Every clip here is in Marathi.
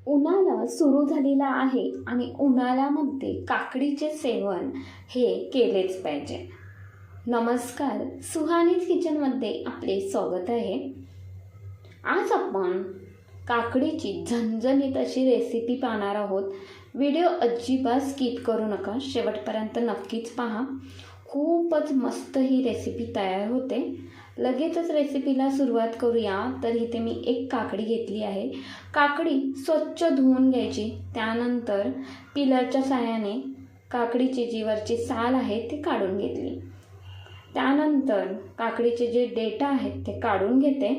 उन्हाळा सुरू झालेला आहे आणि उन्हाळ्यामध्ये काकडीचे सेवन हे केलेच पाहिजे. नमस्कार, सुहानीज किचनमध्ये आपले स्वागत आहे. आज आपण काकडीची झणझणीत अशी रेसिपी पाहणार आहोत. व्हिडिओ अजिबात स्किप करू नका, शेवटपर्यंत नक्कीच पहा. खूपच मस्त ही रेसिपी तयार होते. लगेचच रेसिपीला सुरुवात करूया. तर इथे मी एक काकडी घेतली आहे. काकडी स्वच्छ धुवून घ्यायची. त्यानंतर पिलरच्या साहाय्याने काकडीची जी वरची साल आहे ती काढून घेतली. त्यानंतर काकडीचे जे डेटा आहेत ते काढून घेते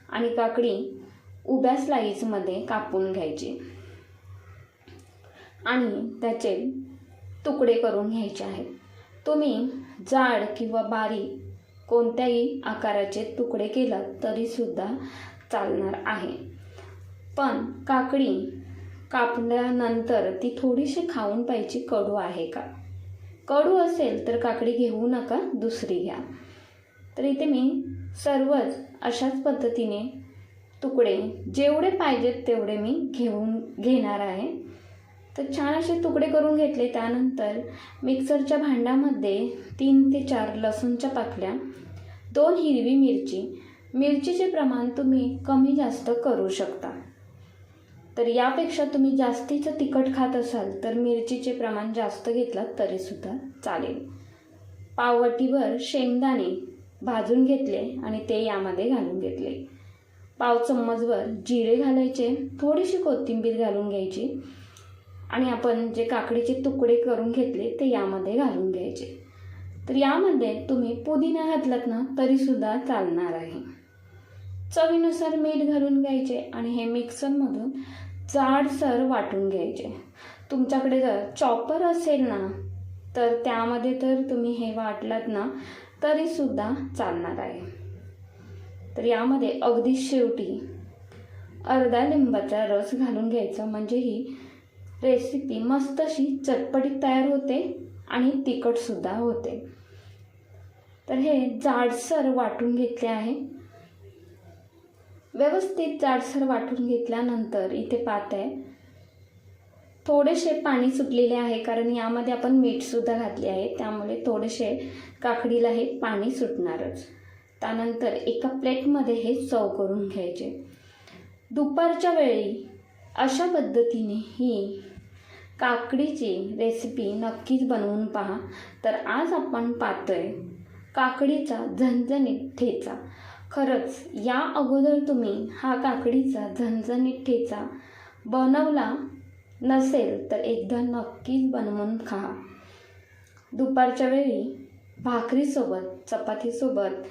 आणि काकडी उभ्या स्लाईसमध्ये कापून घ्यायची आणि त्याचे तुकडे करून घ्यायचे आहेत. तुम्ही जाड किंवा बारीक कोणत्याही आकाराचे तुकडे केलात तरीसुद्धा चालणार आहे. पण काकडी कापल्यानंतर ती थोडीशी खाऊन पाहिजे, कडू आहे का. कडू असेल तर काकडी घेऊ नका, दुसरी घ्या. तर इथे मी सर्वच अशाच पद्धतीने तुकडे जेवढे पाहिजेत तेवढे मी घेणार आहे. तर छान असे तुकडे करून घेतले. त्यानंतर मिक्सरच्या भांड्यामध्ये 3 ते 4 लसूणच्या पाकळ्या, 2 हिरवी मिरचीचे प्रमाण तुम्ही कमी जास्त करू शकता. तर यापेक्षा तुम्ही जास्तीचं तिखट खात असाल तर मिरचीचे प्रमाण जास्त घेतलात तरीसुद्धा चालेल. पाववाटीवर शेंगदाणे भाजून घेतले आणि ते यामध्ये घालून घेतले. पाव चम्मचभर जिरे घालायचे, थोडीशी कोथिंबीर घालून घ्यायची आणि आपण जे काकडीचे तुकडे करून घेतले ते यामध्ये घालून घ्यायचे. तर यामध्ये तुम्ही पुदिना घातलात ना तरीसुद्धा चालणार आहे. चवीनुसार मीठ घालून घ्यायचे आणि हे मिक्सरमधून जाडसर वाटून घ्यायचे. तुमच्याकडे जर चॉपर असेल ना तर त्यामध्ये तर तुम्ही हे वाटलात ना तरीसुद्धा चालणार आहे. तर यामध्ये अगदी शेवटी अर्धा लिंबाचा रस घालून घ्यायचा, म्हणजे ही रेसिपी मस्त अशी चटपटीत तयार होते आणि तिखटसुद्धा होते. तर हे जाडसर वाटून घेतले आहे. व्यवस्थित जाडसर वाटून घेतल्यानंतर इथे पाहते थोडेसे पाणी सुटलेले आहे, कारण यामध्ये आपण मीठसुद्धा घातले आहे, त्यामुळे थोडेसे काकडीला हे पाणी सुटणारच. त्यानंतर एका प्लेटमध्ये हे सर्व करून घ्यायचे. दुपारच्या वेळी अशा पद्धतीने ही काकडीची रेसिपी नक्कीच बनवून पहा. तर आज आपण पाहतोय काकडीचा झणझणीत ठेचा. खरंच या अगोदर तुम्ही हा काकडीचा झणझणीत ठेचा बनवला नसेल तर एकदा नक्कीच बनवून खा. दुपारच्या वेळी भाकरीसोबत, चपातीसोबत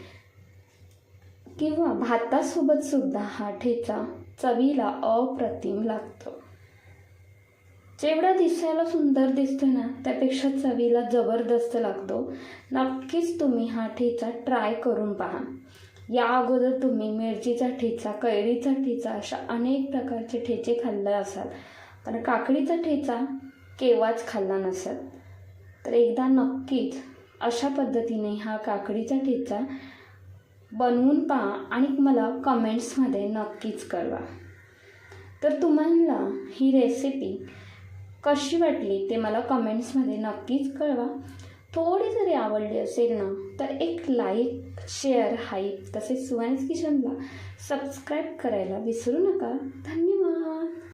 किंवा भातासोबत सुद्धा हा ठेचा चवीला अप्रतिम लागतो. जेवढा दिसायला सुंदर दिसतो ना त्यापेक्षा चवीला जबरदस्त लागतो. नक्कीच तुम्ही हा ठेचा ट्राय करून पहा. या अगोदर तुम्ही मिरचीचा ठेचा, कैरीचा ठेचा अशा अनेक प्रकारचे ठेचे खाल्ले असाल, पण काकडीचा ठेचा केव्हाच खाल्ला नसेल. तर एकदा नक्कीच अशा पद्धतीने हा काकडीचा ठेचा बनवून पहा आणि मला कमेंट्समध्ये नक्कीच कळवा. तर तुम्हाला ही रेसिपी कशी वाटली ते मला कमेंट्समध्ये नक्कीच कळवा. थोडी जरी आवडली असेल ना तर एक लाईक, शेअर, हाईप तसेच सुहानीज किचनला सबस्क्राईब करायला विसरू नका. धन्यवाद.